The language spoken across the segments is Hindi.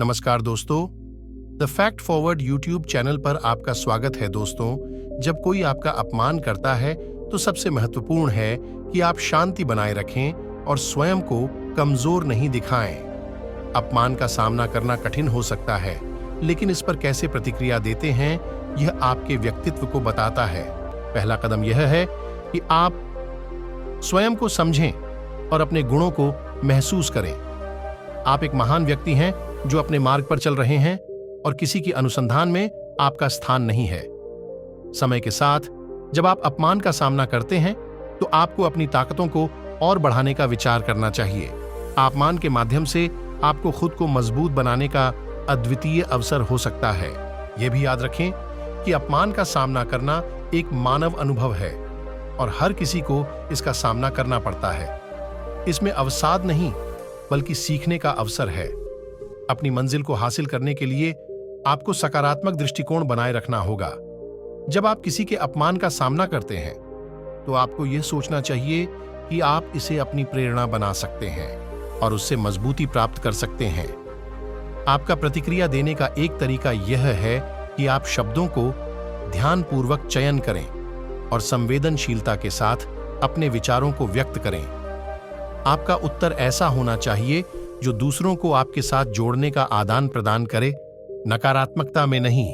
नमस्कार दोस्तों, the fact forward YouTube channel पर आपका स्वागत है। दोस्तों, जब कोई आपका अपमान करता है तो सबसे महत्वपूर्ण है कि आप शांति बनाए रखें और स्वयं को कमजोर नहीं दिखाएं। अपमान का सामना करना कठिन हो सकता है, लेकिन इस पर कैसे प्रतिक्रिया देते हैं यह आपके व्यक्तित्व को बताता है। पहला कदम यह है कि आप स्वयं को समझें और अपने गुणों को महसूस करें। आप एक महान व्यक्ति हैं जो अपने मार्ग पर चल रहे हैं और किसी की अनुसंधान में आपका स्थान नहीं है। समय के साथ जब आप अपमान का सामना करते हैं तो आपको अपनी ताकतों को और बढ़ाने का विचार करना चाहिए। अपमान के माध्यम से आपको खुद को मजबूत बनाने का अद्वितीय अवसर हो सकता है। यह भी याद रखें कि अपमान का सामना करना एक मानव अनुभव है और हर किसी को इसका सामना करना पड़ता है। इसमें अवसाद नहीं बल्कि सीखने का अवसर है। अपनी मंजिल को हासिल करने के लिए आपको सकारात्मक दृष्टिकोण बनाए रखना होगा। जब आप किसी के अपमान का सामना करते हैं तो आपको यह सोचना चाहिए कि आप इसे अपनी प्रेरणा बना सकते हैं और उससे मजबूती प्राप्त कर सकते हैं। आपका प्रतिक्रिया देने का एक तरीका यह है कि आप शब्दों को ध्यानपूर्वक चयन करें और संवेदनशीलता के साथ अपने विचारों को व्यक्त करें। आपका उत्तर ऐसा होना चाहिए जो दूसरों को आपके साथ जोड़ने का आदान प्रदान करे, नकारात्मकता में नहीं।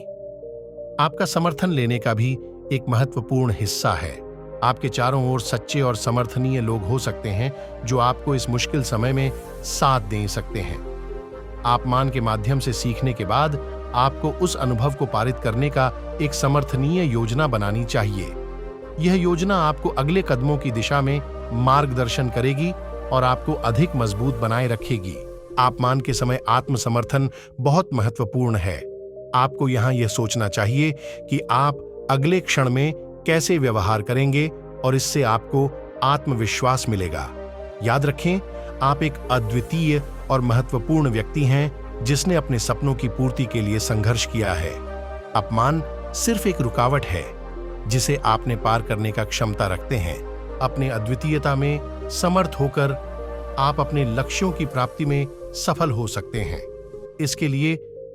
आपका समर्थन लेने का भी एक महत्वपूर्ण हिस्सा है। आपके चारों ओर सच्चे और समर्थनीय लोग हो सकते हैं जो आपको इस मुश्किल समय में साथ दे सकते हैं। अपमान के माध्यम से सीखने के बाद आपको उस अनुभव को पारित करने का एक समर्थनीय योजना बनानी चाहिए। यह योजना आपको अगले कदमों की दिशा में मार्गदर्शन करेगी और आपको अधिक मजबूत बनाए रखेगी। अपमान के समय आत्मसमर्थन बहुत महत्वपूर्ण है। आपको यहां यह सोचना चाहिए कि आप अगले क्षण में कैसे व्यवहार करेंगे और इससे आपको आत्मविश्वास मिलेगा। याद रखें, आप एक अद्वितीय और महत्वपूर्ण व्यक्ति हैं जिसने अपने सपनों की पूर्ति के लिए संघर्ष किया है। अपमान सिर्फ एक रुकावट है जिसे आपने पार करने का क्षमता रखते हैं। अपने अद्वितीयता में समर्थ होकर आप अपने लक्ष्यों की प्राप्ति में सफल हो सकते हैं। इसके लिए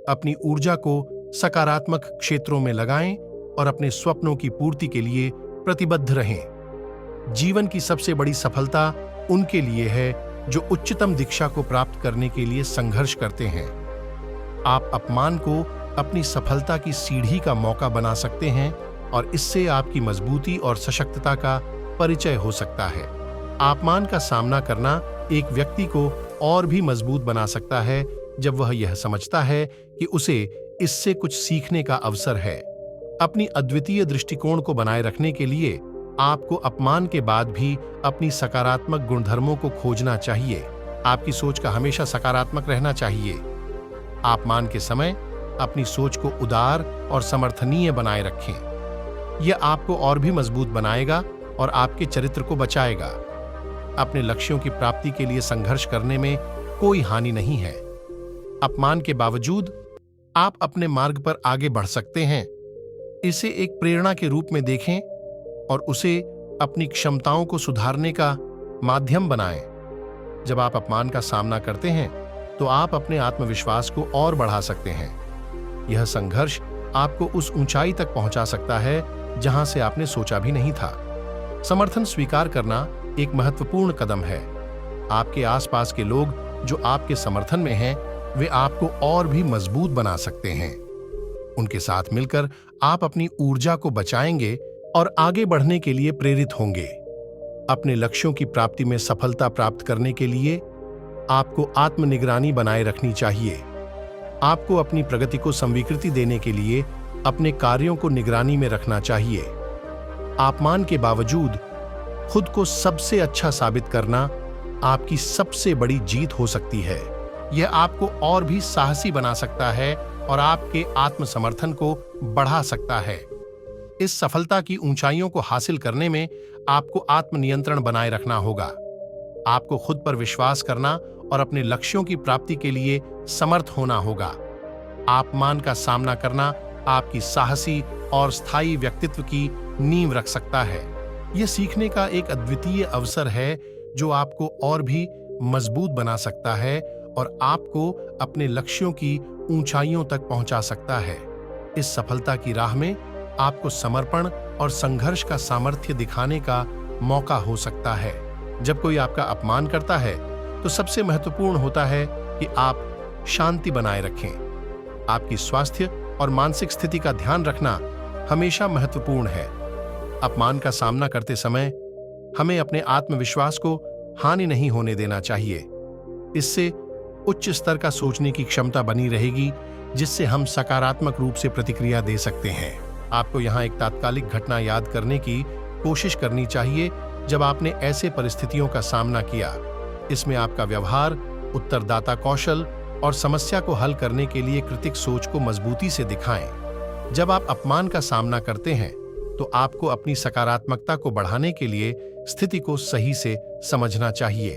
अपनी ऊर्जा को सकारात्मक क्षेत्रों में लगाएं और अपने स्वप्नों की पूर्ति के लिए प्रतिबद्ध रहें। जीवन की सबसे बड़ी सफलता उनके लिए है जो उच्चतम दीक्षा को प्राप्त करने के लिए संघर्ष करते हैं। आप अपमान को अपनी सफलता की सीढ़ी का मौका बना सकते हैं और इससे आपकी मजबूती और सशक्तता का परिचय हो सकता है। अपमान का सामना करना एक व्यक्ति को और भी मजबूत बना सकता है जब वह यह समझता है कि उसे इससे कुछ सीखने का अवसर है। अपनी अद्वितीय दृष्टिकोण को बनाए रखने के लिए आपको अपमान के बाद भी अपनी सकारात्मक गुणधर्मों को खोजना चाहिए। आपकी सोच का हमेशा सकारात्मक रहना चाहिए। अपमान के समय अपनी सोच को उदार और समर्थनीय बनाए रखें। यह आपको और भी मजबूत बनाएगा और आपके चरित्र को बचाएगा। अपने लक्ष्यों की प्राप्ति के लिए संघर्ष करने में कोई हानि नहीं है। अपमान के बावजूद आप अपने मार्ग पर आगे बढ़ सकते हैं। इसे एक प्रेरणा के रूप में देखें और उसे अपनी क्षमताओं को सुधारने का माध्यम बनाएं। जब आप अपमान का सामना करते हैं तो आप अपने आत्मविश्वास को और बढ़ा सकते हैं। यह संघर्ष आपको उस ऊंचाई तक पहुंचा सकता है जहां से आपने सोचा भी नहीं था। समर्थन स्वीकार करना एक महत्वपूर्ण कदम है। आपके आसपास के लोग जो आपके समर्थन में हैं, वे आपको और भी मजबूत बना सकते हैं। उनके साथ मिलकर आप अपनी ऊर्जा को बचाएंगे और आगे बढ़ने के लिए प्रेरित होंगे। अपने लक्ष्यों की प्राप्ति में सफलता प्राप्त करने के लिए आपको आत्मनिगरानी बनाए रखनी चाहिए। आपको अपनी प्रगति को स्वीकृति देने के लिए अपने कार्यों को निगरानी में रखना चाहिए। अपमान के बावजूद खुद को सबसे अच्छा साबित करना आपकी सबसे बड़ी जीत हो सकती है। यह आपको और भी साहसी बना सकता है और आपके आत्मसमर्थन को बढ़ा सकता है। इस सफलता की ऊंचाइयों को हासिल करने में आपको आत्मनियंत्रण बनाए रखना होगा। आपको खुद पर विश्वास करना और अपने लक्ष्यों की प्राप्ति के लिए समर्थ होना होगा। अपमान का सामना करना आपकी साहसी और स्थायी व्यक्तित्व की नींव रख सकता है। यह सीखने का एक अद्वितीय अवसर है जो आपको और भी मजबूत बना सकता है और आपको अपने लक्ष्यों की ऊंचाइयों तक पहुंचा सकता है। इस सफलता की राह में आपको समर्पण और संघर्ष का सामर्थ्य दिखाने का मौका हो सकता है। जब कोई आपका अपमान करता है तो सबसे महत्वपूर्ण होता है कि आप शांति बनाए रखें। आपकी स्वास्थ्य और मानसिक स्थिति का ध्यान रखना हमेशा महत्वपूर्ण है। अपमान का सामना करते समय हमें अपने आत्मविश्वास को हानि नहीं होने देना चाहिए। इससे उच्च स्तर का सोचने की क्षमता बनी रहेगी, जिससे हम सकारात्मक रूप से प्रतिक्रिया दे सकते हैं। आपको यहाँ एक तात्कालिक घटना याद करने की कोशिश करनी चाहिए जब आपने ऐसे परिस्थितियों का सामना किया। इसमें आपका व्यवहार, उत्तरदाता कौशल और समस्या को हल करने के लिए कृतिक सोच को मजबूती से दिखाएं। जब आप अपमान का सामना करते हैं तो आपको अपनी सकारात्मकता को बढ़ाने के लिए स्थिति को सही से समझना चाहिए।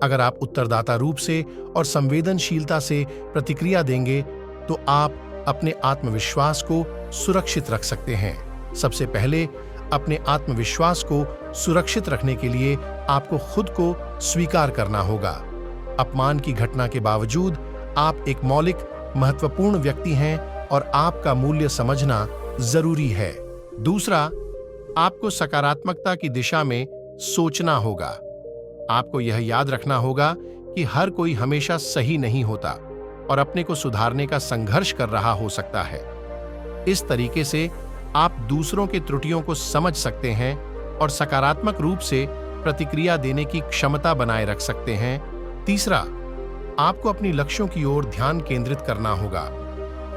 अगर आप उत्तरदाता रूप से और संवेदनशीलता से प्रतिक्रिया देंगे तो आप अपने आत्मविश्वास को सुरक्षित रख सकते हैं। सबसे पहले अपने आत्मविश्वास को सुरक्षित रखने के लिए आपको खुद को स्वीकार करना होगा। अपमान की घटना के बावजूद आप एक मौलिक, महत्वपूर्ण व्यक्ति हैं और आपका मूल्य समझना जरूरी है। दूसरा, आपको सकारात्मकता की दिशा में सोचना होगा। आपको यह याद रखना होगा कि हर कोई हमेशा सही नहीं होता और अपने को सुधारने का संघर्ष कर रहा हो सकता है। इस तरीके से आप दूसरों के त्रुटियों को समझ सकते हैं और सकारात्मक रूप से प्रतिक्रिया देने की क्षमता बनाए रख सकते हैं। तीसरा, आपको अपनी लक्ष्यों की ओर ध्यान केंद्रित करना होगा।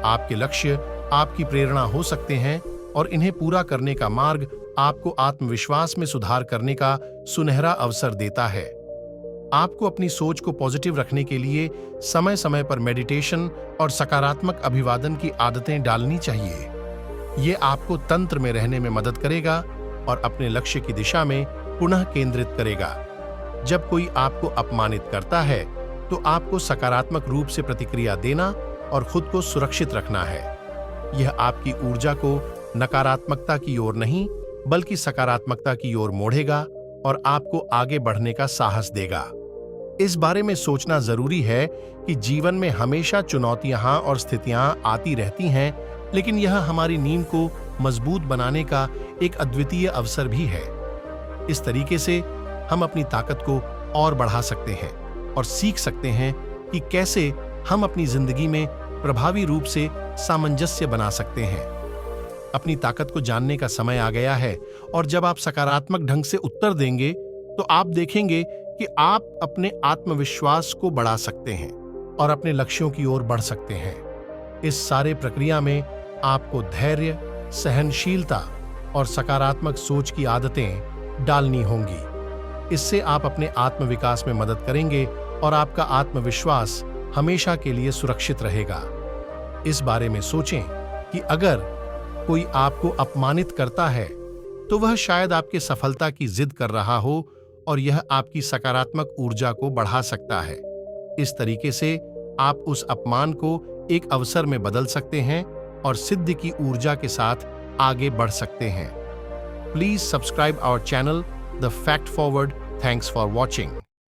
आपके लक्ष्य आपकी प्रेरणा हो सकते हैं और इन्हें पूरा करने का मार्ग आपको आत्मविश्वास में सुधार करने का सुनहरा अवसर देता है। आपको अपनी सोच को पॉजिटिव रखने के लिए समय समय पर मेडिटेशन और सकारात्मक अभिवादन की आदतें डालनी चाहिए। ये आपको तंत्र में रहने में मदद करेगा और अपने लक्ष्य की दिशा में पुनः केंद्रित करेगा। जब कोई आपको अपमानित करता है तो आपको सकारात्मक रूप से प्रतिक्रिया देना और खुद को सुरक्षित रखना है। यह आपकी ऊर्जा को नकारात्मकता की ओर नहीं बल्कि सकारात्मकता की ओर मोड़ेगा और आपको आगे बढ़ने का साहस देगा। इस बारे में सोचना जरूरी है कि जीवन में हमेशा चुनौतियां और स्थितियां आती रहती हैं, लेकिन यह हमारी नींव को मजबूत बनाने का एक अद्वितीय अवसर भी है। इस तरीके से हम अपनी ताकत को और बढ़ा सकते हैं और सीख सकते हैं कि कैसे हम अपनी जिंदगी में प्रभावी रूप से सामंजस्य बना सकते हैं। अपनी ताकत को जानने का समय आ गया है और जब आप सकारात्मक ढंग से उत्तर देंगे तो आप देखेंगे कि आप अपने आत्मविश्वास को बढ़ा सकते हैं और अपने लक्ष्यों की ओर बढ़ सकते हैं। इस सारे प्रक्रिया में आपको धैर्य, सहनशीलता और सकारात्मक सोच की आदतें डालनी होंगी। इससे आप अपने आत्मविकास में मदद करेंगे और आपका आत्मविश्वास हमेशा के लिए सुरक्षित रहेगा। इस बारे में सोचें कि अगर कोई आपको अपमानित करता है तो वह शायद आपके सफलता की जिद कर रहा हो और यह आपकी सकारात्मक ऊर्जा को बढ़ा सकता है। इस तरीके से आप उस अपमान को एक अवसर में बदल सकते हैं और सिद्धि की ऊर्जा के साथ आगे बढ़ सकते हैं। Please subscribe our channel the fact forward. Thanks for watching.